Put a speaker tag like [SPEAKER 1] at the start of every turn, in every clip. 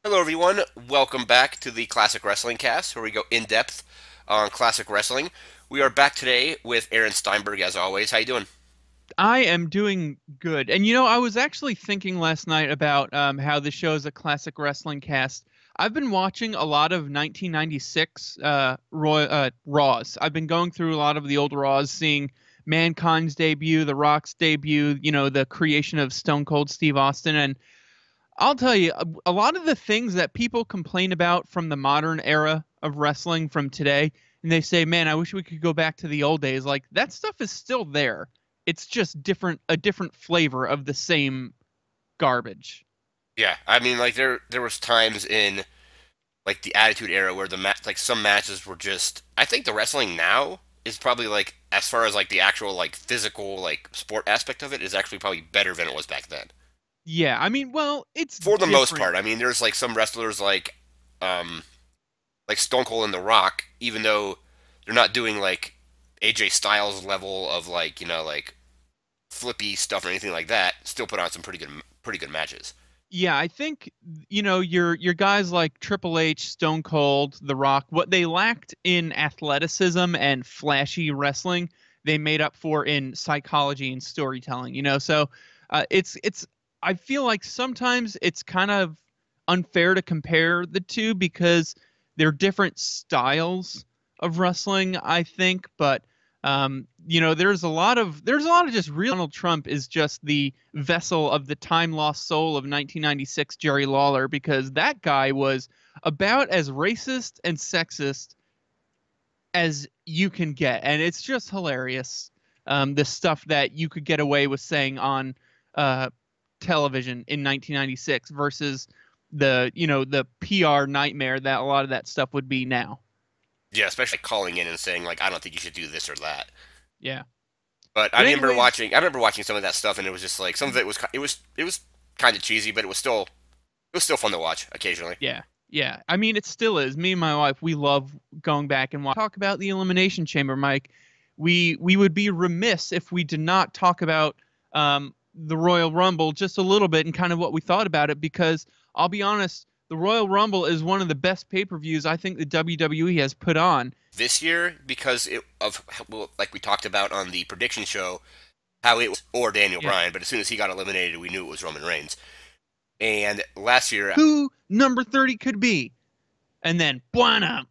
[SPEAKER 1] Hello, everyone. Welcome back to the Classic Wrestling Cast, where we go in depth on classic wrestling. We are back today with Aaron Steinberg, as always. How you doing?
[SPEAKER 2] I am doing good. And I was actually thinking last night about how the show is a classic wrestling cast. I've been watching a lot of 1996 Raws. I've been going through a lot of the old Raws, seeing Mankind's debut, The Rock's debut, the creation of Stone Cold Steve Austin. And I'll tell you, a lot of the things that people complain about from the modern era of wrestling from today, and they say, "Man, I wish we could go back to the old days." Like that stuff is still there. It's just a different flavor of the same garbage.
[SPEAKER 1] Yeah, I mean, like there was times in like the Attitude Era where like some matches were just. I think the wrestling now is probably like as far as like the actual like physical like sport aspect of it is actually probably better than it was back then.
[SPEAKER 2] Yeah, I mean, well, it's
[SPEAKER 1] For the most
[SPEAKER 2] different.
[SPEAKER 1] part, I mean, there's like some wrestlers like Stone Cold and The Rock, even though they're not doing like AJ Styles level of like flippy stuff or anything like that, still put on some pretty good matches.
[SPEAKER 2] Yeah, I think your guys like Triple H, Stone Cold, The Rock, what they lacked in athleticism and flashy wrestling, they made up for in psychology and storytelling. So it's I feel like sometimes it's kind of unfair to compare the two because they're different styles of wrestling, I think, but there's a lot of just real. Donald Trump is just the vessel of the time lost soul of 1996 Jerry Lawler, because that guy was about as racist and sexist as you can get, and it's just hilarious. The stuff that you could get away with saying on uh, television in 1996 versus the PR nightmare that a lot of that stuff would be now.
[SPEAKER 1] Yeah, especially like, calling in and saying like I don't think you should do this or that.
[SPEAKER 2] Yeah.
[SPEAKER 1] But I
[SPEAKER 2] But
[SPEAKER 1] remember
[SPEAKER 2] anyways,
[SPEAKER 1] watching I remember watching some of that stuff and it was just like some of it was kind of cheesy, but it was still fun to watch occasionally.
[SPEAKER 2] yeah. Yeah. I mean, it still is. Me and my wife, we love going back and talk about the Elimination Chamber, Mike. We would be remiss if we did not talk about the Royal Rumble just a little bit and kind of what we thought about it, because I'll be honest, the Royal Rumble is one of the best pay-per-views I think the WWE has put on.
[SPEAKER 1] This year because of well, like we talked about on the prediction show how it was or Daniel
[SPEAKER 2] Yeah.
[SPEAKER 1] Bryan, but as soon as he got eliminated, we knew it was Roman Reigns. And last year,
[SPEAKER 2] Who number 30 could be? And then, bwana,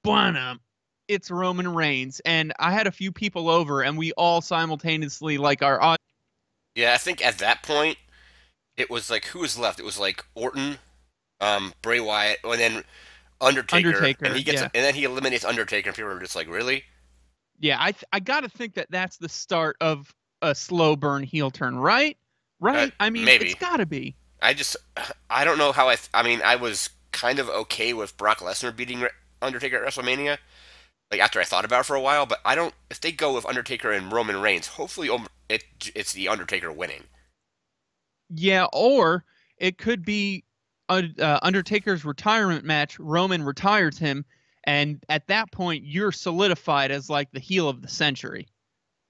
[SPEAKER 2] bwana, it's Roman Reigns. And I had a few people over, and we all simultaneously, like our
[SPEAKER 1] yeah, I think at that point it was like who was left? It was like Orton, Bray Wyatt, and then Undertaker, and
[SPEAKER 2] Undertaker. Yeah.
[SPEAKER 1] then he eliminates Undertaker, and people were just like, really?
[SPEAKER 2] Yeah, I got to think that that's the start of a slow burn heel turn, right? Right? I mean, it's
[SPEAKER 1] Maybe.
[SPEAKER 2] got to be.
[SPEAKER 1] I just I don't know how I mean I was kind of okay with Brock Lesnar beating Undertaker at WrestleMania. Like after I thought about it for a while, but I don't. If they go with Undertaker and Roman Reigns, hopefully it's the Undertaker winning.
[SPEAKER 2] Yeah, or it could be Undertaker's retirement match. Roman retires him, and at that point, you're solidified as like the heel of the century.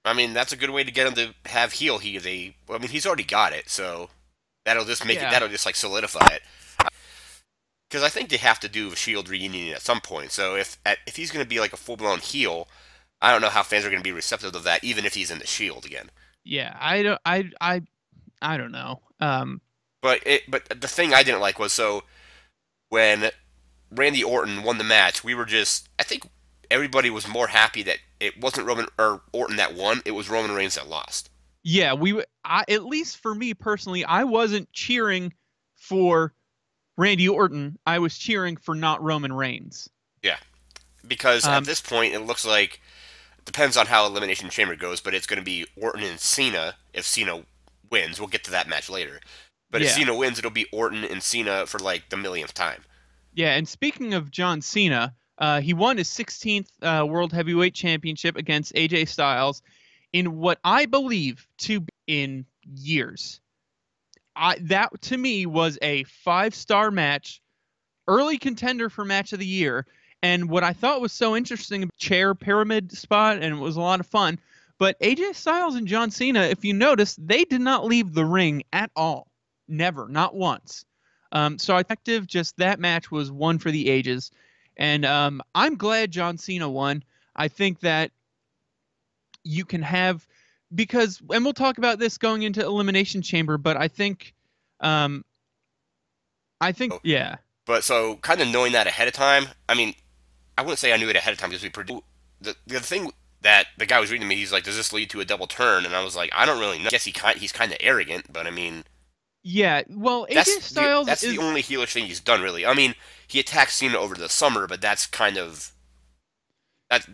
[SPEAKER 1] I mean, that's a good way to get him to have heel. I mean, he's already got it, so that'll just make it.
[SPEAKER 2] Yeah.
[SPEAKER 1] That'll just like solidify it. Because I think they have to do a Shield reunion at some point. So if he's going to be like a full blown heel, I don't know how fans are going to be receptive of that, even if he's in the Shield again.
[SPEAKER 2] Yeah, I don't know.
[SPEAKER 1] But the thing I didn't like was so when Randy Orton won the match, we were just I think everybody was more happy that it wasn't Roman or Orton that won, it was Roman Reigns that lost.
[SPEAKER 2] Yeah, at least for me personally, I wasn't cheering for Randy Orton. I was cheering for not Roman Reigns.
[SPEAKER 1] Yeah, because at
[SPEAKER 2] Um,
[SPEAKER 1] this point it looks like it depends on how Elimination Chamber goes, but it's going to be Orton and Cena if Cena wins. We'll get to that match later. But if
[SPEAKER 2] yeah,
[SPEAKER 1] Cena wins, it'll be Orton and Cena for like the millionth time.
[SPEAKER 2] yeah. And speaking of John Cena, he won his 16th World Heavyweight Championship against AJ Styles in what I believe to be in years. That to me was a 5-star match, early contender for match of the year. And what I thought was so interesting, chair pyramid spot, and it was a lot of fun. But AJ Styles and John Cena, if you notice, they did not leave the ring at all. Never, not once. So I think just that match was one for the ages, and I'm glad John Cena won. I think that you can have because, and we'll talk about this going into Elimination Chamber, but um, yeah,
[SPEAKER 1] But so kind of knowing that ahead of time, I mean, I wouldn't say I knew it ahead of time because we produced the thing that the guy was reading to me. He's like, "Does this lead to a double turn?" And I was like, "I don't really know. I guess he's kind of arrogant, but I mean,
[SPEAKER 2] yeah. Well, AJ Styles
[SPEAKER 1] that's the
[SPEAKER 2] is
[SPEAKER 1] only heelish thing he's done really. I mean, he attacked Cena over the summer, but that's kind of that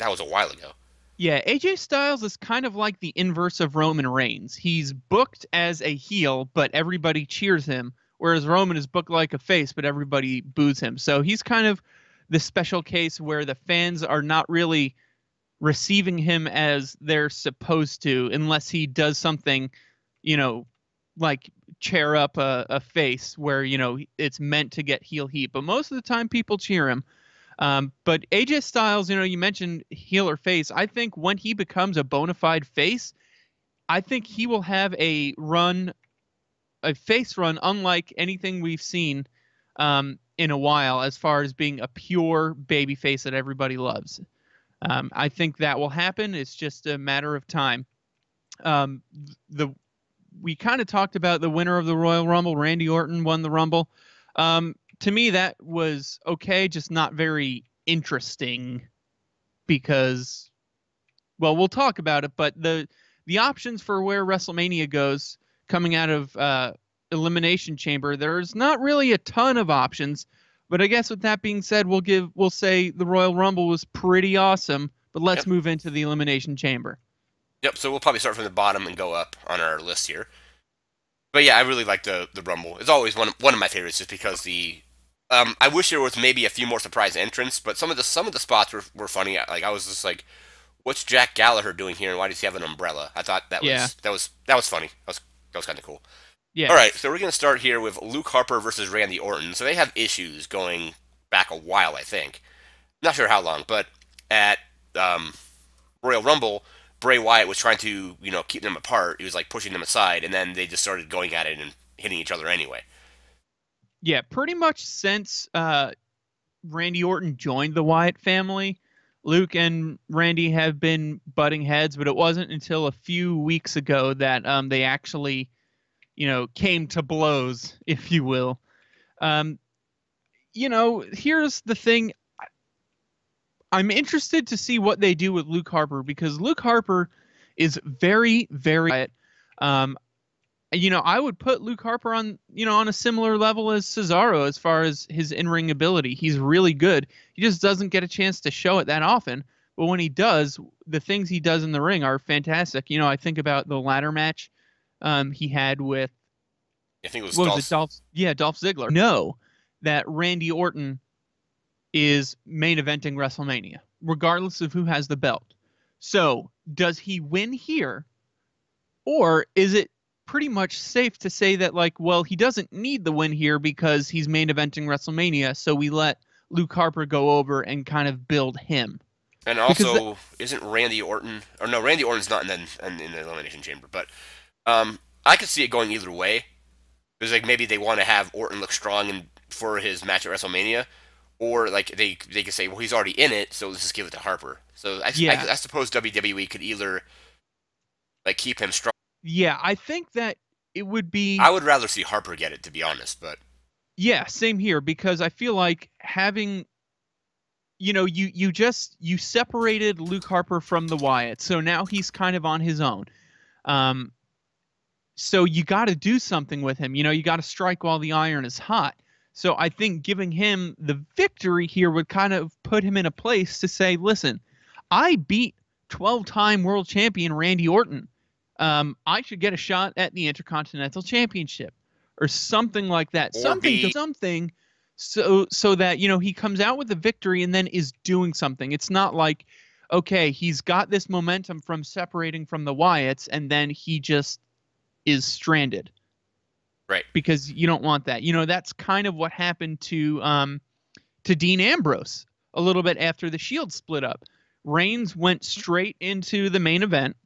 [SPEAKER 1] was a while ago.
[SPEAKER 2] Yeah, AJ Styles is kind of like the inverse of Roman Reigns. He's booked as a heel, but everybody cheers him, whereas Roman is booked like a face, but everybody boos him. So he's kind of the special case where the fans are not really receiving him as they're supposed to, unless he does something, you know, like chair up a face where, it's meant to get heel heat. But most of the time, people cheer him. But AJ Styles, you mentioned heel or face. I think when he becomes a bona fide face, I think he will have a face run unlike anything we've seen in a while, as far as being a pure baby face that everybody loves. I think that will happen. It's just a matter of time. Um, we kind of talked about the winner of the Royal Rumble. Randy Orton won the Rumble. To me, that was okay, just not very interesting because, well, we'll talk about it, but the options for where WrestleMania goes coming out of Elimination Chamber, there's not really a ton of options. But I guess with that being said, we'll say the Royal Rumble was pretty awesome, but let's
[SPEAKER 1] Yep.
[SPEAKER 2] move into the Elimination Chamber.
[SPEAKER 1] Yep. So we'll probably start from the bottom and go up on our list here. But yeah, I really like the Rumble. It's always one of my favorites, just because I wish there was maybe a few more surprise entrants, but some of the spots were funny. Like I was just like, "What's Jack Gallagher doing here, and why does he have an umbrella?" I thought
[SPEAKER 2] Yeah,
[SPEAKER 1] that was funny. That was kind of cool. All
[SPEAKER 2] yeah,
[SPEAKER 1] right, so we're gonna start here with Luke Harper versus Randy Orton. So they have issues going back a while, I think. Not sure how long, but at um, Royal Rumble, Bray Wyatt was trying to keep them apart. He was like pushing them aside, and then they just started going at it and hitting each other anyway.
[SPEAKER 2] yeah. Pretty much since Randy Orton joined the Wyatt family, Luke and Randy have been butting heads, but it wasn't until a few weeks ago that they actually, came to blows, if you will. Um, Here's the thing. I'm interested to see what they do with Luke Harper because Luke Harper is very, very. Um, I would put Luke Harper on a similar level as Cesaro as far as his in-ring ability. He's really good. He just doesn't get a chance to show it that often. But when he does, the things he does in the ring are fantastic. I think about the ladder match he had with
[SPEAKER 1] I think it was
[SPEAKER 2] what was it,
[SPEAKER 1] Dolph.
[SPEAKER 2] Dolph Ziggler. Know that Randy Orton is main eventing WrestleMania, regardless of who has the belt. So, does he win here? Or is it pretty much safe to say that, like, well, he doesn't need the win here because he's main eventing WrestleMania, so we let Luke Harper go over and kind of build him?
[SPEAKER 1] And
[SPEAKER 2] Because,
[SPEAKER 1] also, isn't Randy Orton? Or no, Randy Orton's not in the Elimination Chamber. But I could see it going either way. Because like maybe they want to have Orton look strong for his match at WrestleMania, or like they could say, well, he's already in it, so let's just give it to Harper. So
[SPEAKER 2] yeah,
[SPEAKER 1] I suppose WWE could either like keep him strong.
[SPEAKER 2] yeah, I think that it would be,
[SPEAKER 1] I would rather see Harper get it, to be honest. But
[SPEAKER 2] yeah, same here, because I feel like having you separated Luke Harper from the Wyatt, so now he's kind of on his own. Um, so you got to do something with him. You got to strike while the iron is hot. So I think giving him the victory here would kind of put him in a place to say, listen, I beat 12-time world champion Randy Orton. I should get a shot at the Intercontinental Championship or something like that.
[SPEAKER 1] or
[SPEAKER 2] Something so that he comes out with a victory and then is doing something. It's not like, okay, he's got this momentum from separating from the Wyatts and then he just is stranded,
[SPEAKER 1] right,
[SPEAKER 2] because you don't want that. That's kind of what happened to Dean Ambrose a little bit after the Shield split up. Reigns went straight into the main event.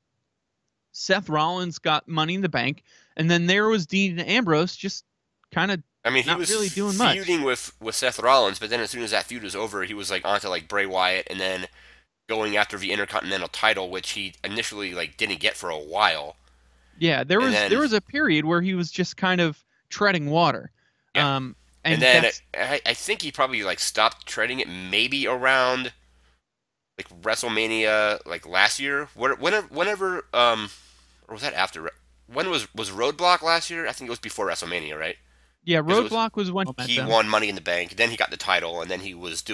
[SPEAKER 2] Seth Rollins got Money in the Bank, and then there was Dean Ambrose just kind of
[SPEAKER 1] I mean, he
[SPEAKER 2] not
[SPEAKER 1] was
[SPEAKER 2] really doing much.
[SPEAKER 1] feuding with Seth Rollins, but then as soon as that feud was over, he was like onto like Bray Wyatt, and then going after the Intercontinental title, which he initially like didn't get for a while,
[SPEAKER 2] Yeah,
[SPEAKER 1] and
[SPEAKER 2] there
[SPEAKER 1] then
[SPEAKER 2] was a period where he was just kind of treading water.
[SPEAKER 1] yeah, and
[SPEAKER 2] And
[SPEAKER 1] then
[SPEAKER 2] that's
[SPEAKER 1] I think he probably like stopped treading it maybe around like WrestleMania like last year. Whenever or was that after? When was Roadblock last year? I think it was before WrestleMania, right?
[SPEAKER 2] yeah,
[SPEAKER 1] Because it was
[SPEAKER 2] Roadblock was one
[SPEAKER 1] he
[SPEAKER 2] momentum.
[SPEAKER 1] won Money in the Bank, then he got the title, and then he was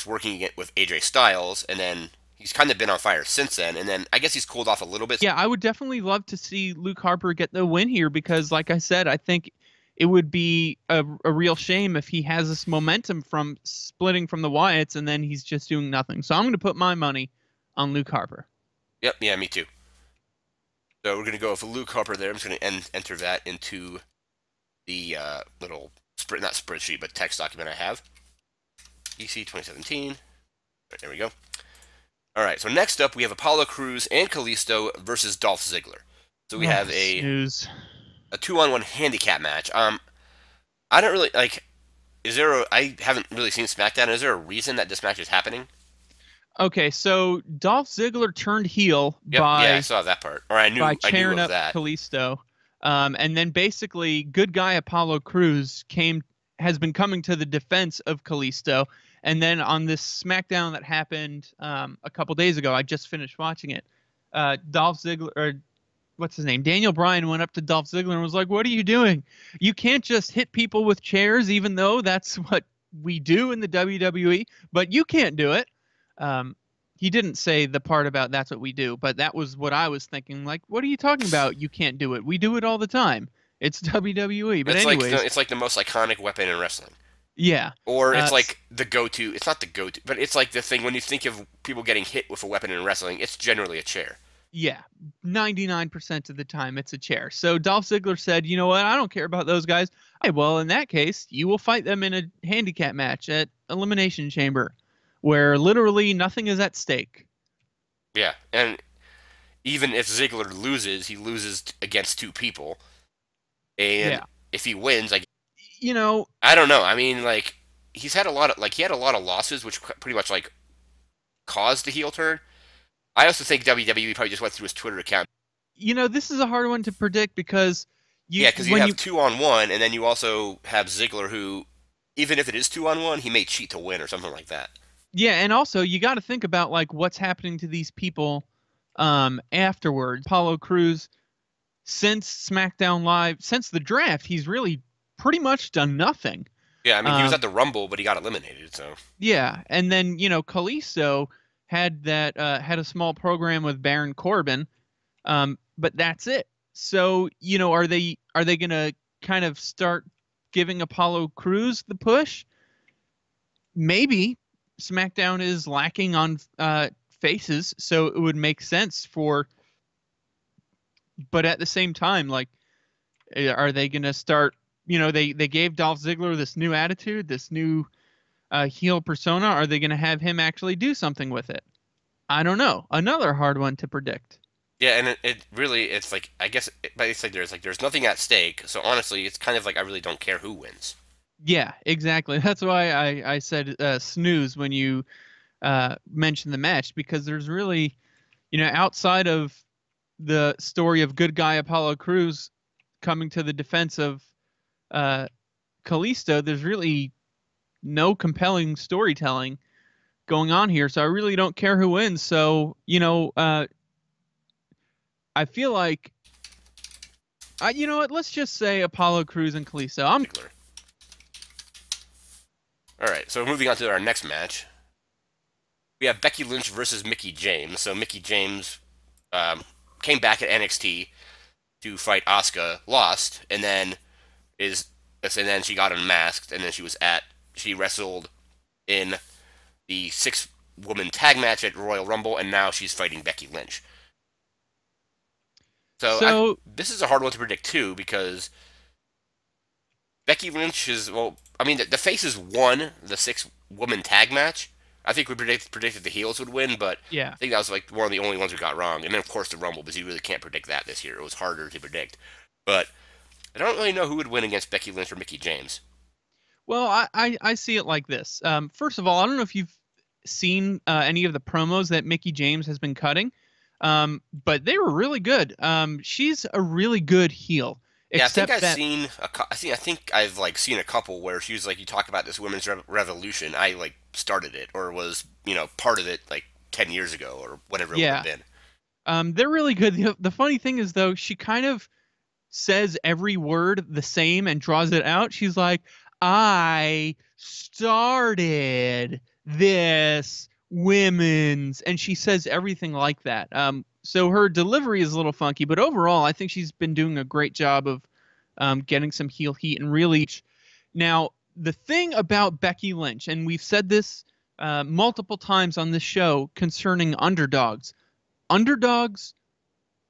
[SPEAKER 1] working it with AJ Styles, and then he's kind of been on fire since then. And then I guess he's cooled off a little bit.
[SPEAKER 2] Yeah, I would definitely love to see Luke Harper get the win here because, like I said, I think it would be a real shame if he has this momentum from splitting from the Wyatts and then he's just doing nothing. So I'm going to put my money on Luke Harper.
[SPEAKER 1] Yep, yeah, me too. So we're gonna go with Luke Harper there. I'm just gonna enter that into the little not spreadsheet, but text document I have. EC 2017. Right, there we go. All right. So next up, we have Apollo Crews and Kalisto versus Dolph Ziggler. So we
[SPEAKER 2] Oh,
[SPEAKER 1] have
[SPEAKER 2] snooze.
[SPEAKER 1] a 2-on-1 handicap match. I don't really like. Is there a? I haven't really seen SmackDown. Is there a reason that this match is happening?
[SPEAKER 2] Okay, so Dolph Ziggler turned heel
[SPEAKER 1] Yep. Yeah, I saw that part. Or
[SPEAKER 2] by
[SPEAKER 1] I knew
[SPEAKER 2] cheering
[SPEAKER 1] of
[SPEAKER 2] up
[SPEAKER 1] that.
[SPEAKER 2] Kalisto. And then basically, good guy Apollo Crews has been coming to the defense of Kalisto. And then on this SmackDown that happened a couple days ago, I just finished watching it. Dolph Ziggler, or what's his name? Daniel Bryan went up to Dolph Ziggler and was like, "What are you doing? You can't just hit people with chairs, even though that's what we do in the WWE, but you can't do it." Um, he didn't say the part about that's what we do, but that was what I was thinking. Like, what are you talking about? You can't do it. We do it all the time. It's WWE. But anyways,
[SPEAKER 1] It's like the most iconic weapon in wrestling.
[SPEAKER 2] yeah.
[SPEAKER 1] Or it's
[SPEAKER 2] Uh,
[SPEAKER 1] like the go-to. It's not the go-to, but it's like the thing when you think of people getting hit with a weapon in wrestling. It's generally a chair.
[SPEAKER 2] yeah, 99% of the time it's a chair. So Dolph Ziggler said, "You know what? I don't care about those guys. Well, in that case, you will fight them in a handicap match at Elimination Chamber, where literally nothing is at stake."
[SPEAKER 1] Yeah, and even if Ziggler loses, he loses against two people, and
[SPEAKER 2] Yeah.
[SPEAKER 1] if he wins, like
[SPEAKER 2] You know,
[SPEAKER 1] I don't know. I mean, like he's had a lot of he had a lot of losses, which pretty much like caused the heel turn. I also think WWE probably just went through his Twitter account.
[SPEAKER 2] this is a hard one to predict because
[SPEAKER 1] Yeah, because you
[SPEAKER 2] when
[SPEAKER 1] have
[SPEAKER 2] you
[SPEAKER 1] 2-on-1, and then you also have Ziggler, who even if it is 2-on-1, he may cheat to win or something like that.
[SPEAKER 2] yeah, and also you got to think about like what's happening to these people afterwards. Apollo Crews, since SmackDown Live, since the draft, he's really pretty much done nothing.
[SPEAKER 1] Yeah, I mean he was
[SPEAKER 2] Um,
[SPEAKER 1] at the Rumble, but he got eliminated. So
[SPEAKER 2] yeah, and then Kalisto had a small program with Baron Corbin, but that's it. So are they gonna kind of start giving Apollo Crews the push? Maybe SmackDown is lacking on faces, so it would make sense for. But at the same time, like, are they gonna start? They gave Dolph Ziggler this new attitude, this new heel persona. Are they gonna have him actually do something with it? I don't know. Another hard one to predict.
[SPEAKER 1] yeah, and it really it's like I guess but it's like there's nothing at stake. So honestly, it's kind of like I really don't care who wins.
[SPEAKER 2] Yeah, exactly. That's why I said snooze when you mentioned the match because there's really, outside of the story of good guy Apollo Crews coming to the defense of uh, Kalisto, there's really no compelling storytelling going on here. So I really don't care who wins. So I feel like, you know what? Let's just say Apollo Crews and Kalisto.
[SPEAKER 1] Ziggler. All right, so moving on to our next match, we have Becky Lynch versus Mickie James. So Mickie James um, came back at NXT to fight Asuka, lost, and then she got unmasked, and then she wrestled in the 6-woman tag match at Royal Rumble, and now she's fighting Becky Lynch. So
[SPEAKER 2] So
[SPEAKER 1] this is a hard one to predict too because Becky Lynch is well. I mean, the faces won the 6-woman tag match. I think we predicted the heels would win, but
[SPEAKER 2] yeah,
[SPEAKER 1] I think that was like one of the only ones we got wrong. And then of course the Rumble, because you really can't predict that this year. It was harder to predict. But I don't really know who would win against Becky Lynch or Mickey James.
[SPEAKER 2] Well, I see it like this. First of all, I don't know if you've seen any of the promos that Mickey James has been cutting, but they were really good. She's a really good heel,
[SPEAKER 1] Yeah, I think
[SPEAKER 2] except
[SPEAKER 1] I've
[SPEAKER 2] that
[SPEAKER 1] seen I think I've like seen a couple where she was like, you talk about this women's revolution. I like started it or was part of it like 10 years ago or whatever it would have
[SPEAKER 2] yeah,
[SPEAKER 1] been.
[SPEAKER 2] they're really good. The funny thing is though, she kind of says every word the same and draws it out. She's like, I started this women's, and she says everything like that. So her delivery is a little funky, but overall, I think she's been doing a great job of getting some heel heat and really. Now, the thing about Becky Lynch, and we've said this multiple times on this show concerning underdogs, underdogs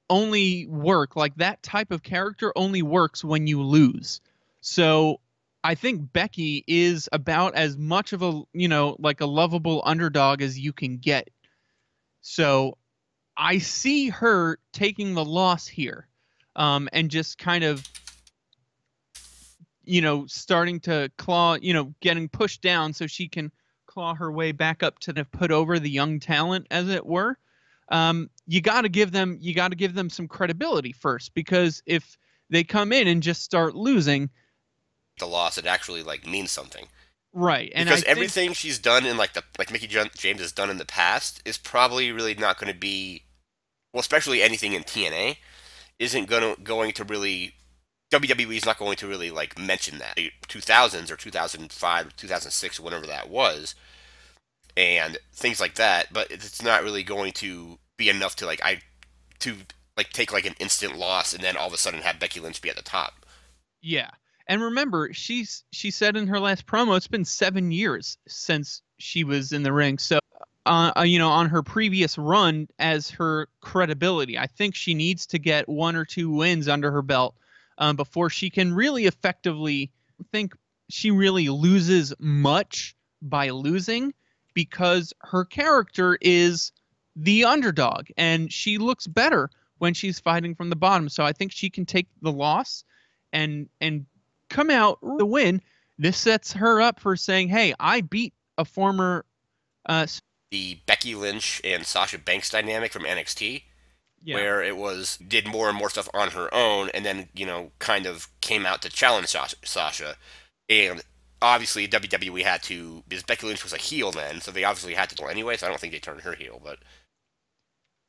[SPEAKER 2] only work like that type of character only works when you lose. So I think Becky is about as much of a, like a lovable underdog as you can get. So I see her taking the loss here, and just kind of, starting to claw, getting pushed down so she can claw her way back up to put over the young talent, as it were. You got to give them some credibility first, because if they come in and just start losing,
[SPEAKER 1] The loss, it actually like means something.
[SPEAKER 2] right? And I
[SPEAKER 1] Because
[SPEAKER 2] think,
[SPEAKER 1] everything she's done in like Mickey James has done in the past is probably really not going to be, well, especially anything in TNA isn't going to really, WWE is not going to really like mention that 2000s or 2005 or 2006 or whatever that was, and things like that. But it's not really going to be enough to to like take like an instant loss and then all of a sudden have Becky Lynch be at the top.
[SPEAKER 2] yeah. And remember, she said in her last promo, it's been 7 years since she was in the ring. So, on her previous run, as her credibility, I think she needs to get one or two wins under her belt, before she can really effectively think she really loses much by losing, because her character is the underdog and she looks better when she's fighting from the bottom. So I think she can take the loss and come out the win. This sets her up for saying, "Hey, I beat a former."
[SPEAKER 1] The Becky Lynch and Sasha Banks dynamic from NXT,
[SPEAKER 2] Yeah,
[SPEAKER 1] where it was did more and more stuff on her own, and then kind of came out to challenge Sasha, and obviously WWE had to, because Becky Lynch was a heel then, so they obviously had to do it anyway. So I don't think they turned her heel,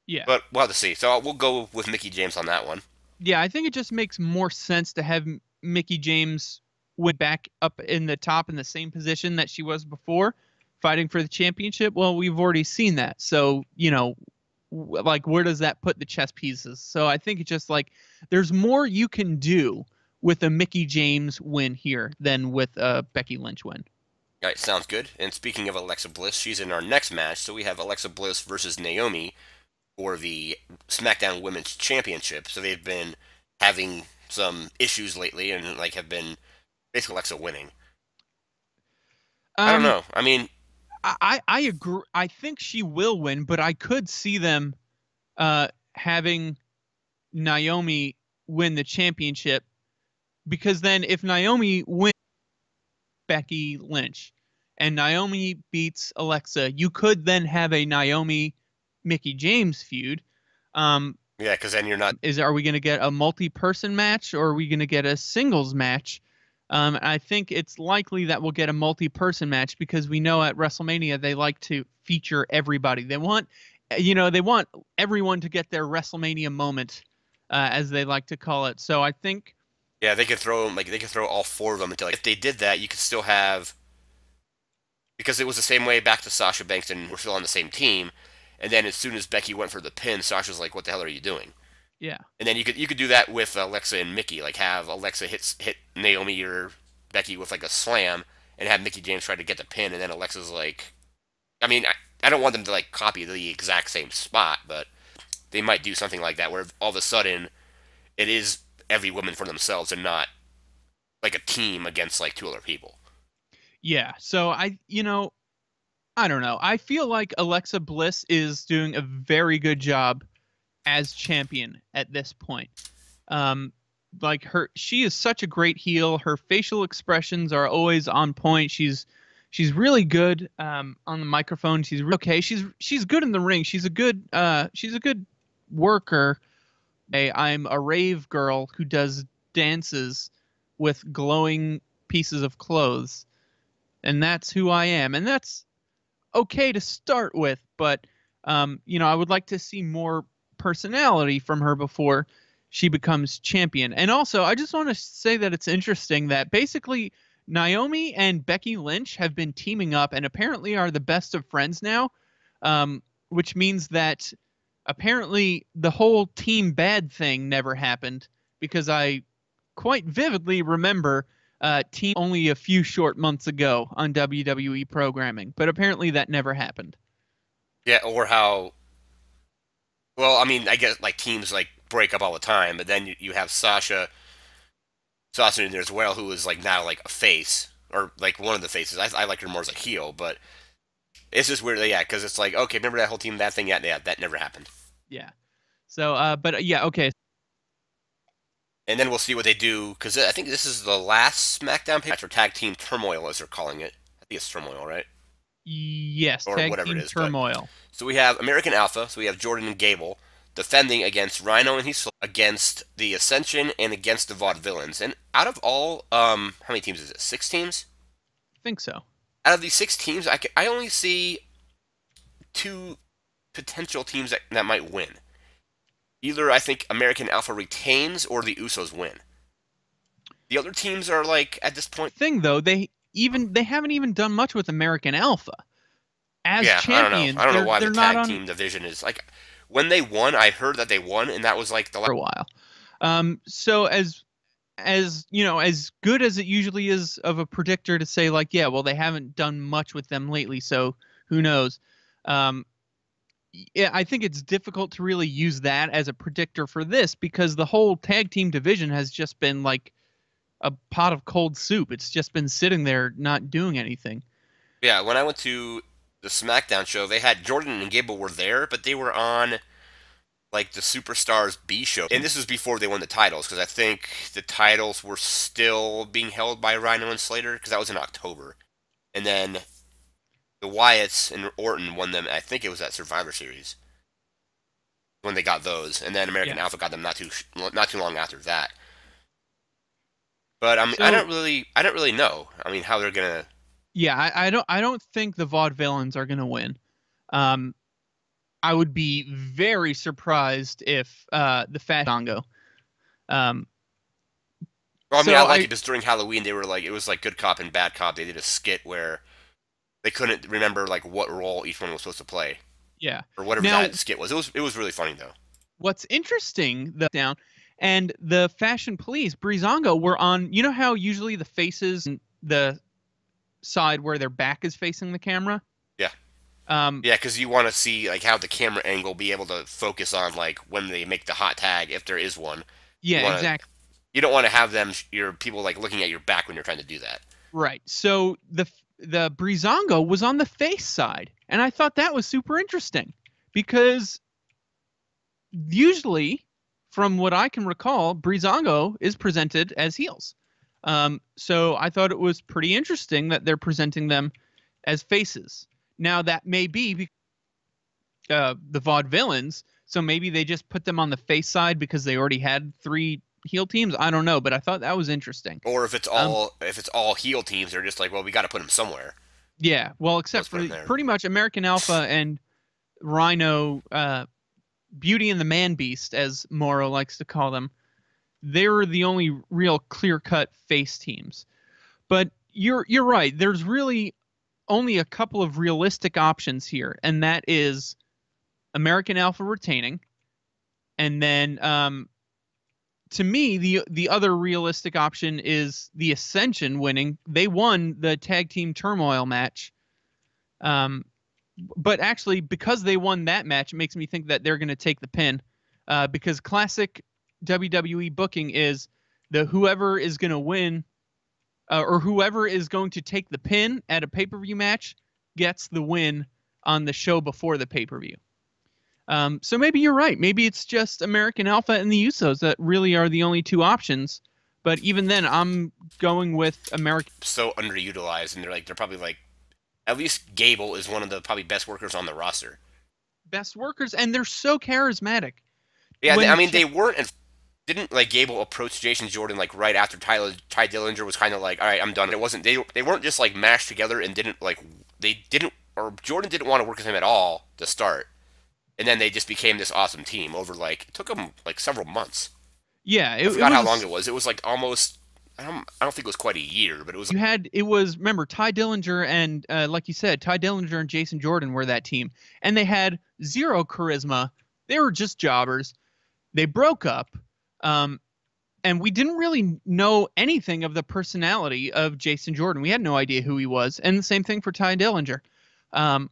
[SPEAKER 2] yeah,
[SPEAKER 1] but we'll have to see. So we'll go with Mickey James on that one.
[SPEAKER 2] yeah. I think it just makes more sense to have Mickey James went back up in the top in the same position that she was before, fighting for the championship. Well, we've already seen that, so like, where does that put the chess pieces? So I think it's just like there's more you can do with a Mickey James win here than with a Becky Lynch win.
[SPEAKER 1] All right, sounds good. And speaking of Alexa Bliss, she's in our next match. So we have Alexa Bliss versus Naomi for the SmackDown Women's Championship. So they've been having some issues lately, and like have been basically Alexa winning. I don't
[SPEAKER 2] Um,
[SPEAKER 1] know. I mean,
[SPEAKER 2] I agree. I think she will win, but I could see them having Naomi win the championship, because then if Naomi wins Becky Lynch and Naomi beats Alexa, you could then have a Naomi Mickey James feud. Um,
[SPEAKER 1] yeah, because then you're not.
[SPEAKER 2] are we going to get a multi-person match, or are we going to get a singles match? I think it's likely that we'll get a multi-person match, because we know at WrestleMania they like to feature everybody. They want, they want everyone to get their WrestleMania moment, as they like to call it. So I think,
[SPEAKER 1] Yeah, they could throw they could throw all four of them into like. If they did that, you could still have, because it was the same way back to Sasha Banks, and we're still on the same team. And then as soon as Becky went for the pin, Sasha's like, "What the hell are you doing?"
[SPEAKER 2] yeah,
[SPEAKER 1] And then you could do that with Alexa and Mickey, like have Alexa hit Naomi or Becky with like a slam, and have Mickey James try to get the pin, and then Alexa's like, I mean, I don't want them to like copy the exact same spot, but they might do something like that, where all of a sudden it is every woman for themselves and not like a team against like two other people.
[SPEAKER 2] yeah. So I don't know. I feel like Alexa Bliss is doing a very good job as champion at this point. Um, like she is such a great heel. Her facial expressions are always on point. She's really good on the microphone. She's okay. She's good in the ring. She's a good worker. I'm a rave girl who does dances with glowing pieces of clothes, and that's who I am. And that's okay to start with, but I would like to see more personality from her before she becomes champion. And also, I just want to say that it's interesting that basically Naomi and Becky Lynch have been teaming up and apparently are the best of friends now, which means that apparently the whole team bad thing never happened, because I quite vividly remember team only a few short months ago on WWE programming, but apparently that never happened.
[SPEAKER 1] Yeah, or how. Well, I mean, I guess like teams like break up all the time, but then you have Sasha in there as well, who is like now like a face or like one of the faces. I like her more as a heel, but it's just weird, yeah, because it's like, okay, remember that whole team, that thing, yeah, that never happened.
[SPEAKER 2] Yeah. So, but yeah, okay.
[SPEAKER 1] And then we'll see what they do, because I think this is the last SmackDown match, or Tag Team Turmoil, as they're calling it. I think it's Turmoil, right?
[SPEAKER 2] Yes,
[SPEAKER 1] Or
[SPEAKER 2] Tag
[SPEAKER 1] whatever it
[SPEAKER 2] Team
[SPEAKER 1] is. But
[SPEAKER 2] Turmoil.
[SPEAKER 1] so we have American Alpha, so we have Jordan and Gable defending against Rhino and his against the Ascension and against the Vaudevillains. And out of all, how many teams is it? 6 teams?
[SPEAKER 2] I think so.
[SPEAKER 1] Out of these 6 teams, I only see 2 potential teams that might win. Either I think American Alpha retains or the Usos win. The other teams are like at this point.
[SPEAKER 2] Thing though, they haven't even done much with American Alpha as champions.
[SPEAKER 1] I don't know why the tag
[SPEAKER 2] team
[SPEAKER 1] division is like. When they won, I heard that they won, and that was like the
[SPEAKER 2] for a while. So as as good as it usually is of a predictor to say like, yeah, well, they haven't done much with them lately, so who knows? Yeah, I think it's difficult to really use that as a predictor for this, because the whole tag team division has just been like a pot of cold soup. It's just been sitting there not doing anything.
[SPEAKER 1] Yeah, when I went to the SmackDown show, they had Jordan and Gable were there, but they were on like the Superstars B show. And this was before they won the titles, because I think the titles were still being held by Rhino and Slater, because that was in October. And then the Wyatts and Orton won them, I think it was at Survivor Series, when they got those. And then American Alpha got them not too long after that. But I don't really know. I mean, how they're gonna.
[SPEAKER 2] Yeah, I don't think the Vaudevillains are gonna win. I would be very surprised if the Fashango.
[SPEAKER 1] Well, I mean, I like it, because during Halloween they were like, it was like good cop and bad cop. They did a skit where they couldn't remember like what role each one was supposed to play.
[SPEAKER 2] Yeah.
[SPEAKER 1] Or whatever that skit was. It was really funny though.
[SPEAKER 2] What's interesting down, and the Fashion Police, Breezango, were on. You know how usually the faces, the side where their back is facing the camera.
[SPEAKER 1] Yeah. Yeah, because you want to see like how the camera angle be able to focus on like when they make the hot tag, if there is one.
[SPEAKER 2] Yeah, exactly.
[SPEAKER 1] You don't want to have your people like looking at your back when you're trying to do that.
[SPEAKER 2] Right. So the Breezango was on the face side, and I thought that was super interesting, because usually, from what I can recall, Breezango is presented as heels. So I thought it was pretty interesting that they're presenting them as faces. Now that may be the Vaudevillains, so maybe they just put them on the face side because they already had 3 heel teams. I don't know, but I thought that was interesting.
[SPEAKER 1] Or if it's all heel teams, they're just like, well, we got to put them somewhere.
[SPEAKER 2] Yeah, well, except for pretty much American Alpha and Rhino, Beauty and the Man Beast, as Morrow likes to call them. They were the only real clear-cut face teams. But you're right. There's really only a couple of realistic options here, and that is American Alpha retaining, and then to me the other realistic option is the Ascension winning. They won the Tag Team Turmoil match, but actually because they won that match, it makes me think that they're going to take the pin, because classic WWE booking is whoever is going to win, or whoever is going to take the pin at a pay-per-view match gets the win on the show before the pay-per-view. So maybe you're right. Maybe it's just American Alpha and the Usos that really are the only two options. But even then, I'm going with American
[SPEAKER 1] So underutilized, and they're probably like at least Gable is one of the probably best workers on the roster.
[SPEAKER 2] best workers, and they're so charismatic.
[SPEAKER 1] Yeah, I
[SPEAKER 2] When
[SPEAKER 1] mean they weren't and didn't like Gable approach Jason Jordan like right after Ty Dillinger was kind of like, all right, I'm done. It wasn't they weren't just like mashed together and didn't like they didn't or Jordan didn't want to work with him at all to start, and then they just became this awesome team over like it took them like several months.
[SPEAKER 2] yeah,
[SPEAKER 1] I
[SPEAKER 2] it
[SPEAKER 1] forgot how long
[SPEAKER 2] was
[SPEAKER 1] it was. It was like almost I don't think it was quite a year, but it was
[SPEAKER 2] you had it was remember Ty Dillinger and like you said, Ty Dillinger and Jason Jordan were that team, and they had zero charisma. They were just jobbers. They broke up. Um, and we didn't really know anything of the personality of Jason Jordan. We had no idea who he was, and the same thing for Ty Dillinger. Um,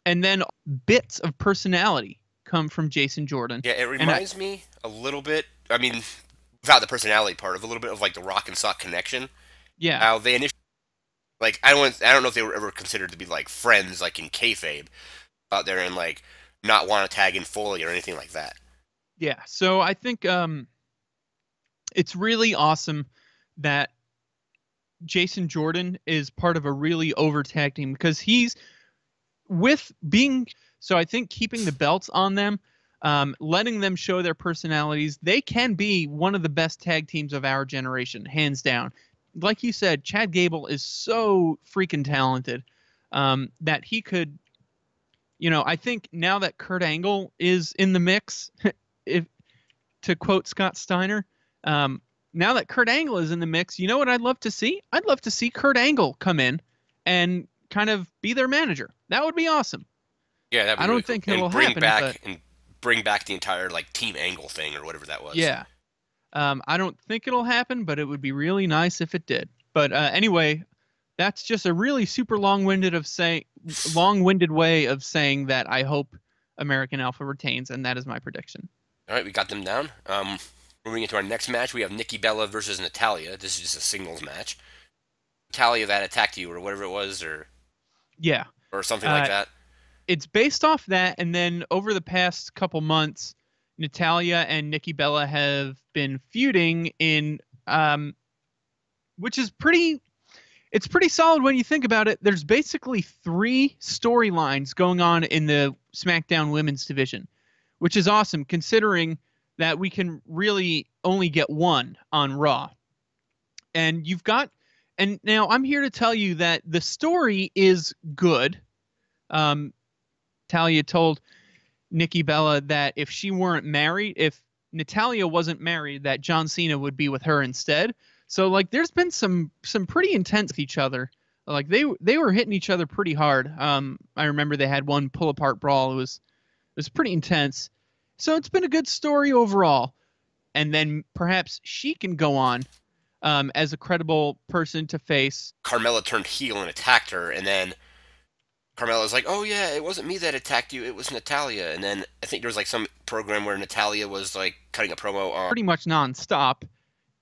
[SPEAKER 2] and then bits of personality come from Jason Jordan.
[SPEAKER 1] yeah. It
[SPEAKER 2] And
[SPEAKER 1] reminds me a little bit. I mean, without the personality part of a little bit of like the Rock and Sock connection.
[SPEAKER 2] yeah,
[SPEAKER 1] How they initially like I don't know if they were ever considered to be like friends like in kayfabe out there and like not want to tag in Foley or anything like that.
[SPEAKER 2] yeah. So I think it's really awesome that Jason Jordan is part of a really over tag team because he's with being so I think keeping the belts on them, letting them show their personalities, they can be one of the best tag teams of our generation, hands down. Like you said, Chad Gable is so freaking talented that he could, I think now that Kurt Angle is in the mix, if to quote Scott Steiner, now that Kurt Angle is in the mix, you know what I'd love to see? I'd love to see Kurt Angle come in and kind of be their manager. That would be awesome.
[SPEAKER 1] Yeah, that'd
[SPEAKER 2] I
[SPEAKER 1] be really
[SPEAKER 2] don't
[SPEAKER 1] cool.
[SPEAKER 2] think it'll happen, but
[SPEAKER 1] And bring back the entire like Team Angle thing or whatever that was.
[SPEAKER 2] yeah. I don't think it'll happen, but it would be really nice if it did. But anyway, that's just a really super long-winded way of saying that I hope American Alpha retains, and that is my prediction.
[SPEAKER 1] All right, we got them down. Moving into our next match, we have Nikki Bella versus Natalia. This is just a singles match. Natalia that attacked you or whatever it was,
[SPEAKER 2] Yeah.
[SPEAKER 1] or something like
[SPEAKER 2] Uh,
[SPEAKER 1] that.
[SPEAKER 2] it's based off that, and then over the past couple months, Natalia and Nikki Bella have been feuding in, which is pretty. It's pretty solid when you think about it. There's basically three storylines going on in the SmackDown Women's division, which is awesome considering that we can really only get one on Raw. And and now I'm here to tell you that the story is good. Um, Talia told Nikki Bella that if she weren't married, if Natalia wasn't married, that John Cena would be with her instead. So like there's been some pretty intense with each other. Like they were hitting each other pretty hard. I remember they had one pull apart brawl. It was pretty intense. So it's been a good story overall. And then perhaps she can go on as a credible person to face.
[SPEAKER 1] Carmella turned heel and attacked her, and then Carmella's like, "Oh yeah, it wasn't me that attacked you. It was Natalia." And then I think there was like some program where Natalia was like cutting a promo on.
[SPEAKER 2] Pretty much nonstop.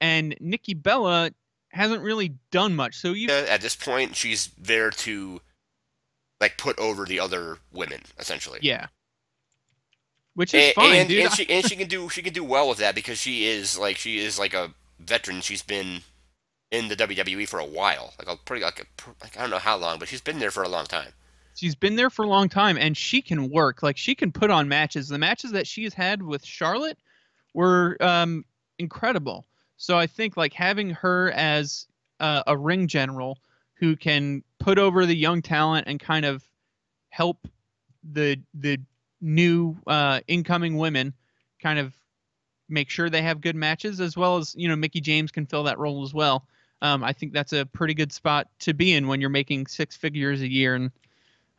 [SPEAKER 2] And Nikki Bella hasn't really done much. So
[SPEAKER 1] At this point, she's there to like put over the other women, essentially.
[SPEAKER 2] yeah, which is fine, dude.
[SPEAKER 1] And she can do well with that because she is like a veteran. She's been in the WWE for a while, like a pretty like I don't know how long, but she's been there for a long time.
[SPEAKER 2] She's been there for a long time, and she can work. Like she can put on matches. The matches that she's had with Charlotte were incredible. So I think like having her as a ring general who can put over the young talent and kind of help the new incoming women kind of make sure they have good matches, as well as Mickie James can fill that role as well. I think that's a pretty good spot to be in when you're making 6 figures a year and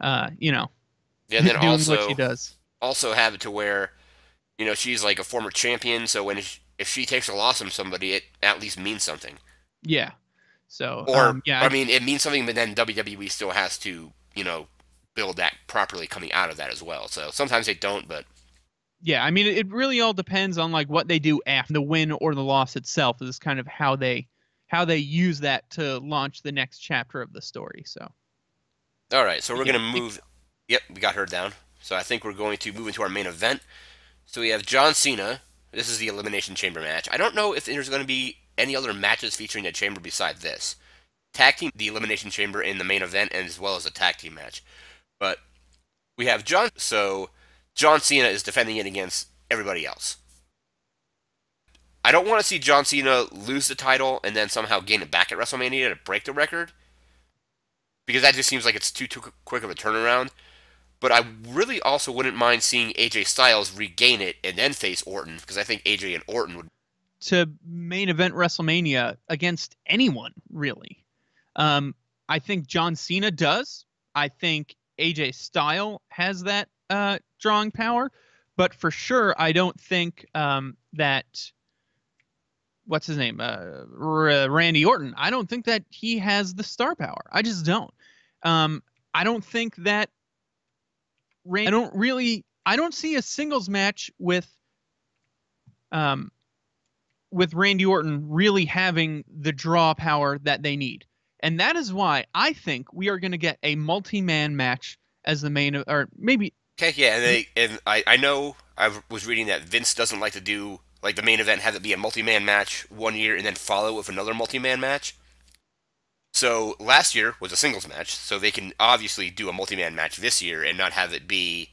[SPEAKER 1] Yeah, and then
[SPEAKER 2] doing what she does.
[SPEAKER 1] Also have it to where she's like a former champion, so if she takes a loss from somebody, it at least means something.
[SPEAKER 2] Yeah. So
[SPEAKER 1] Or
[SPEAKER 2] yeah,
[SPEAKER 1] I mean, it means something, but then WWE still has to build that properly coming out of that as well. So sometimes they don't, but
[SPEAKER 2] yeah, I mean, it really all depends on like what they do after the win or the loss itself is kind of how they use that to launch the next chapter of the story. So
[SPEAKER 1] all right, so we're gonna move. Yep, we got her down. So I think we're going to move into our main event. So we have John Cena. This is the Elimination Chamber match. I don't know if there's going to be any other matches featuring the Chamber beside this. Tag team, the Elimination Chamber in the main event, and as well as a tag team match. But we have John. So John Cena is defending it against everybody else. I don't want to see John Cena lose the title and then somehow gain it back at WrestleMania to break the record, because that just seems like it's too quick of a turnaround. But I really also wouldn't mind seeing AJ Styles regain it and then face Orton, because I think AJ and Orton would.
[SPEAKER 2] To main event WrestleMania against anyone, really. I think John Cena does. I think AJ Styles has that drawing power. But for sure, I don't think that... What's his name? Randy Orton. I don't think that he has the star power. I just don't. I don't think that... I don't see a singles match with Randy Orton really having the draw power that they need. And that is why I think we are going to get a multi-man match as the main, or maybe.
[SPEAKER 1] Okay, yeah, and I know I was reading that Vince doesn't like to do like the main event have it be a multi-man match one year and then follow with another multi-man match. So last year was a singles match, so they can obviously do a multi-man match this year and not have it be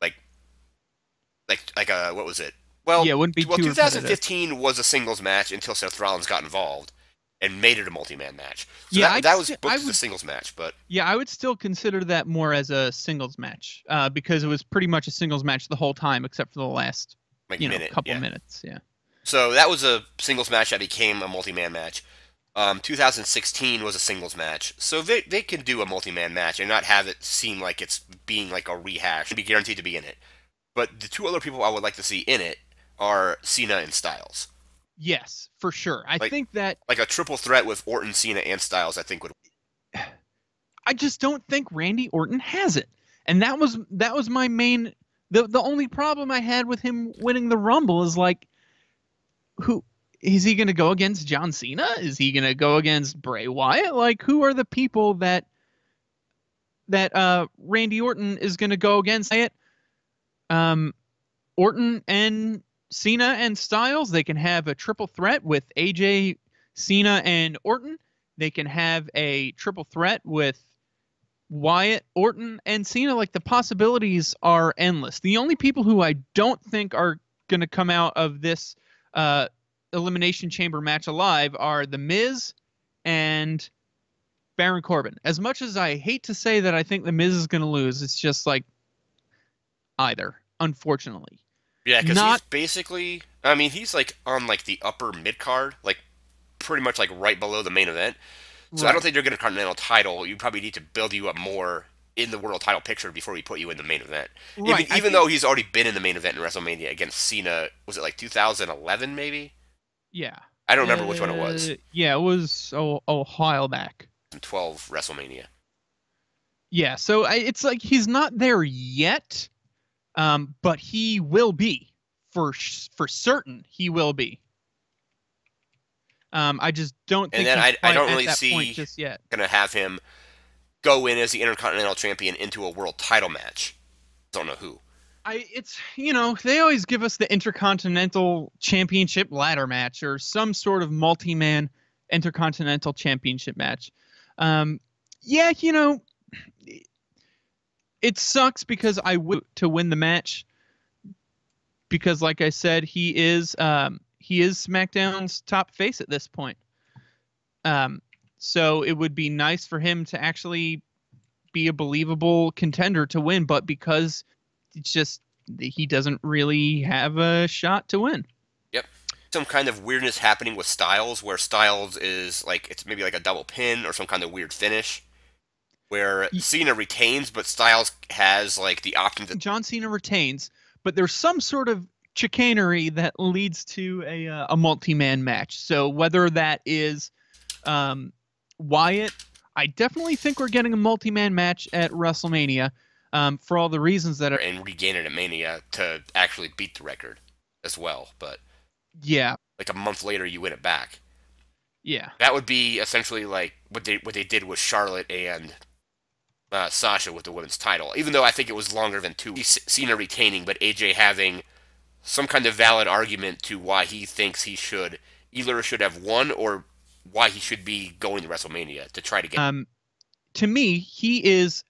[SPEAKER 1] like a what was it? Well,
[SPEAKER 2] Yeah, it wouldn't be too
[SPEAKER 1] 2015 was a singles match until Seth Rollins got involved and made it a multi-man match. So
[SPEAKER 2] Yeah,
[SPEAKER 1] that was booked as a singles match, but
[SPEAKER 2] Yeah, I would still consider that more as a singles match because it was pretty much a singles match the whole time except for the last
[SPEAKER 1] like
[SPEAKER 2] couple minutes. Yeah.
[SPEAKER 1] So that was a singles match that became a multi-man match. 2016 was a singles match, so they can do a multi-man match and not have it seem like it's being like a rehash. Be guaranteed to be in it. But the two other people I would like to see in it are Cena and Styles.
[SPEAKER 2] Yes, for sure. I think that
[SPEAKER 1] like a triple threat with Orton, Cena, and Styles, I think would.
[SPEAKER 2] I just don't think Randy Orton has it, and that was my main. The only problem I had with him winning the Rumble is like, who is he going to go against? John Cena? Is he going to go against Bray Wyatt? Like, who are the people that Randy Orton is going to go against? Orton and Cena and Styles, they can have a triple threat with AJ, Cena, and Orton. They can have a triple threat with Wyatt, Orton, and Cena. Like, the possibilities are endless. The only people who I don't think are going to come out of this Elimination Chamber match alive are The Miz and Baron Corbin. As much as I hate to say that I think The Miz is going to lose, it's just like either, unfortunately.
[SPEAKER 1] Yeah, because he's basically, I mean, he's like on like the upper mid card, like pretty much like right below the main event. So right. I don't think they're going to Continental title. You probably need to build you up more in the world title picture before we put you in the main event. Right. Even though he's already been in the main event in WrestleMania against Cena, was it like 2011 maybe?
[SPEAKER 2] Yeah.
[SPEAKER 1] I don't remember which one it was.
[SPEAKER 2] Yeah, it was a while back.
[SPEAKER 1] 12 WrestleMania.
[SPEAKER 2] Yeah, so it's like he's not there yet. But he will be for certain. He will be. I just don't think.
[SPEAKER 1] And then I don't really see
[SPEAKER 2] just yet.
[SPEAKER 1] Gonna have him go in as the Intercontinental Champion into a world title match. Don't know who.
[SPEAKER 2] It's they always give us the Intercontinental Championship ladder match or some sort of multi-man Intercontinental Championship match. Yeah, it sucks because I would to win the match because, like I said, he is SmackDown's top face at this point. So it would be nice for him to actually be a believable contender to win, but because it's just he doesn't really have a shot to win.
[SPEAKER 1] Yep. Some kind of weirdness happening with Styles, where Styles is like it's maybe like a double pin or some kind of weird finish. Where Cena retains, but Styles has like the option to.
[SPEAKER 2] John Cena retains, but there's some sort of chicanery that leads to a multi-man match. So whether that is Wyatt, I definitely think we're getting a multi-man match at WrestleMania for all the reasons that are.
[SPEAKER 1] And regain it at Mania to actually beat the record as well. But
[SPEAKER 2] yeah,
[SPEAKER 1] like a month later, you win it back.
[SPEAKER 2] Yeah,
[SPEAKER 1] that would be essentially like what they did with Charlotte and Sasha with the women's title, even though I think it was longer than 2 weeks. Cena retaining, but AJ having some kind of valid argument to why he thinks he should either should have won or why he should be going to WrestleMania to try to get.
[SPEAKER 2] To me, he is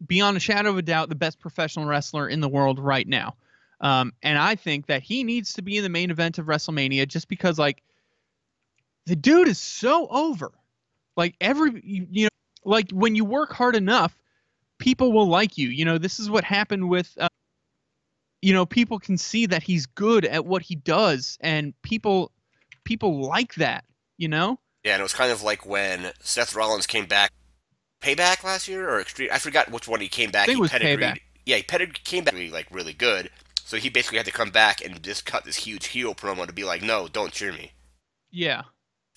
[SPEAKER 2] beyond a shadow of a doubt the best professional wrestler in the world right now. And I think that he needs to be in the main event of WrestleMania just because, like, the dude is so over. Like, like when you work hard enough, people will like you. You know, this is what happened with, people can see that he's good at what he does, and people like that, you know?
[SPEAKER 1] Yeah, and it was kind of like when Seth Rollins came back, Payback last year or Extreme. I forgot which one he came
[SPEAKER 2] I
[SPEAKER 1] back.
[SPEAKER 2] think
[SPEAKER 1] He
[SPEAKER 2] it was Payback.
[SPEAKER 1] pedigreed. Yeah, came back like really good. So he basically had to come back and just cut this huge heel promo to be like, no, don't cheer me.
[SPEAKER 2] Yeah.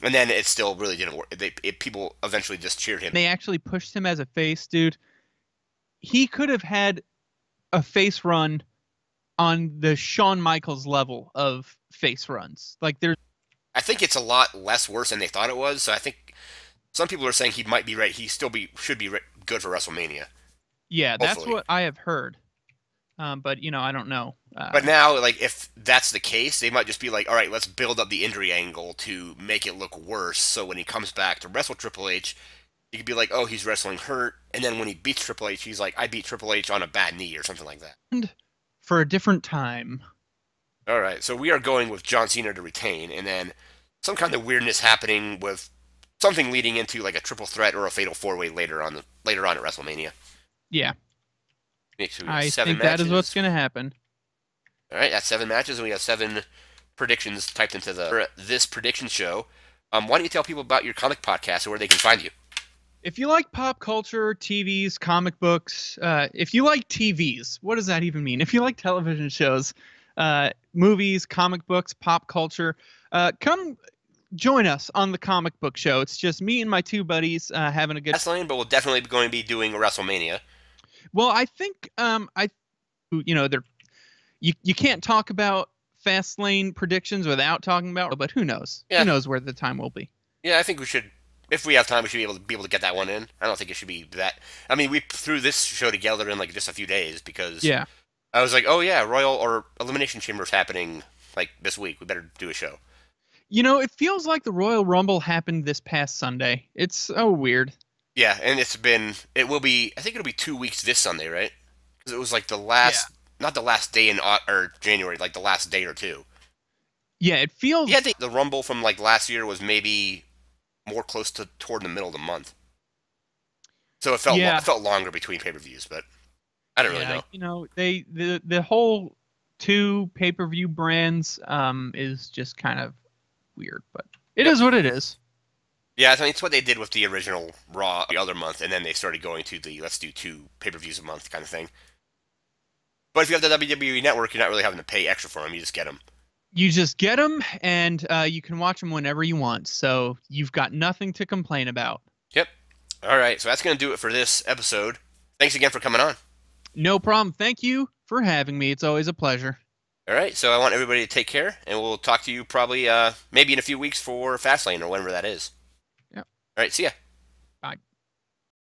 [SPEAKER 1] And then it still really didn't work. People eventually just cheered him.
[SPEAKER 2] They actually pushed him as a face, dude. He could have had a face run on the Shawn Michaels level of face runs. Like, there's
[SPEAKER 1] I think it's a lot less worse than they thought it was. So I think some people are saying he might be right. He still should be good for WrestleMania.
[SPEAKER 2] yeah, that's
[SPEAKER 1] Hopefully.
[SPEAKER 2] what I have heard. But I don't know.
[SPEAKER 1] But now, like, if that's the case, they might just be like, all right, let's build up the injury angle to make it look worse. So when he comes back to wrestle Triple H, he could be like, oh, he's wrestling hurt. And then when he beats Triple H, he's like, I beat Triple H on a bad knee or something like that.
[SPEAKER 2] And for a different time.
[SPEAKER 1] All right, so we are going with John Cena to retain, and then some kind of weirdness happening with something leading into like a triple threat or a fatal four-way later on at WrestleMania.
[SPEAKER 2] Yeah.
[SPEAKER 1] So
[SPEAKER 2] I
[SPEAKER 1] seven
[SPEAKER 2] think
[SPEAKER 1] matches.
[SPEAKER 2] that is what's going to happen.
[SPEAKER 1] All right, that's 7 matches, and we have 7 predictions typed into this prediction show. Why don't you tell people about your comic podcast and where they can find you?
[SPEAKER 2] If you like pop culture, TVs, comic books, if you like TVs, what does that even mean? If you like television shows, movies, comic books, pop culture, come join us on the comic book show. It's just me and my 2 buddies having a good.
[SPEAKER 1] Wrestling, but we'll definitely be going to be doing WrestleMania.
[SPEAKER 2] Well, I think they're you can't talk about Fastlane predictions without talking about, but who knows?
[SPEAKER 1] Yeah.
[SPEAKER 2] Who knows where the time will be?
[SPEAKER 1] Yeah, I think we should. If we have time, we should be able to get that one in. I don't think it should be that. I mean, we threw this show together in like just a few days because
[SPEAKER 2] Yeah.
[SPEAKER 1] I was like, oh yeah, Royal or Elimination Chamber is happening like this week. We better do a show.
[SPEAKER 2] It feels like the Royal Rumble happened this past Sunday. It's so weird.
[SPEAKER 1] Yeah, and I think it'll be 2 weeks this Sunday, right? Because it was like not the last day in or January, like the last day or two.
[SPEAKER 2] Yeah, it feels.
[SPEAKER 1] Yeah, the Rumble from like last year was maybe more close to toward the middle of the month. So it felt longer between pay-per-views, but I don't really know.
[SPEAKER 2] The whole 2 pay-per-view brands is just kind of weird, but it is what it is.
[SPEAKER 1] Yeah, I think it's what they did with the original Raw the other month, and then they started going to the let's do 2 pay-per-views a month kind of thing. But if you have the WWE Network, you're not really having to pay extra for them. You just get them.
[SPEAKER 2] You just get them, and you can watch them whenever you want. So you've got nothing to complain about.
[SPEAKER 1] Yep. All right, so that's going to do it for this episode. Thanks again for coming on.
[SPEAKER 2] No problem. Thank you for having me. It's always a pleasure.
[SPEAKER 1] All right, so I want everybody to take care, and we'll talk to you probably maybe in a few weeks for Fastlane or whenever that is.
[SPEAKER 2] Yep.
[SPEAKER 1] All right, see ya.